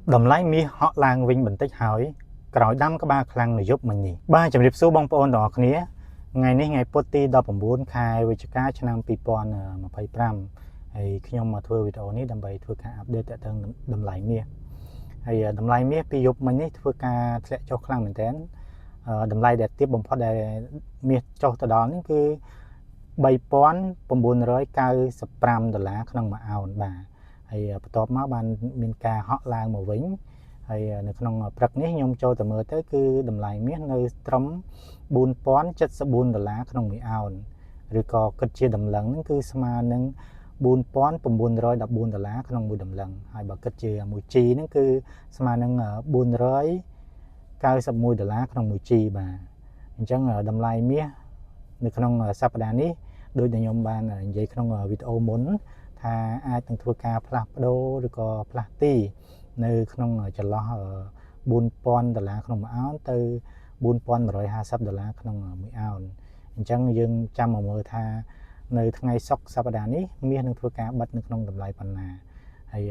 Đầm lái mi họ lang vinh bình tích hỏi cõi đâm các ba khăn để giúp mình nhỉ ba chấm điệp số bông bồn đỏ kia ngày nay ngày poti đọc bằng bốn khai với cá cho năm pipon mà phải pram hay khi nhom mà thưa video này đầm bày thưa cả update tại tầng đầm lái mía hay đầm lái mía pi giúp mình nhỉ thưa cả sẽ cho khăn mình tên đầm lái để tiếp bông phát để mía cho từ đó nên cứ bay pon bông bồn rồi cao sập pram đờ lá khăn mà ao bà hay top máu ban miền ca họ lang màu vĩnh hayនៅក្នុងព្រឹកនេះខ្ញុំចូលទៅមើលទៅគឺតម្លៃមាសនៅត្រឹម$4074ក្នុង1អោនឬក៏គិតជាតម្លឹងហ្នឹងគឺស្មើនឹង$4914ក្នុងមួយតម្លឹងហើយបើគិតជាមួយ G ហ្នឹងគឺស្មើនឹង$491ក្នុងមួយ G បាទអញ្ចឹងតម្លៃមាសនៅក្នុងសប្តាហ៍នេះដោយដែលខ្ញុំបាននិយាយក្នុងវីដេអូមុនថាអាចនឹងធ្វើការផ្លាស់ប្ដូរឬក៏ផ្លាស់ទីនៅក្នុងចន្លោះ$4000ក្នុងមួយអោនទៅ$4150ក្នុងមួយអោនអញ្ចឹងយើងចាំមកមើលថានៅថ្ងៃសុក្រសប្តាហ៍នេះមាសនឹងធ្វើការបិទនៅក្នុងតម្លៃប៉ុណ្ណាហើយ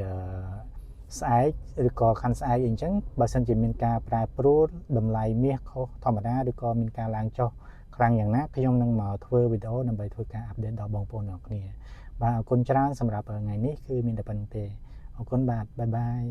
ស្អែកឬក៏ខាន់ស្អែកអីចឹងបើសិនជាមានការប្រែប្រួលតម្លៃមាសខុសធម្មតាឬក៏មានការឡើងចុះខ្លាំងយ៉ាងណាខ្ញុំនឹងមកធ្វើវីដេអូដើម្បីធ្វើការអាប់ដេតដល់បងប្អូនទាំងគ្នាបាទអរគុណច្រើនសម្រាប់ថ្ងៃនេះគឺមានតែប៉ុណ្្នឹងទេអរគុណបាទបាយបាយ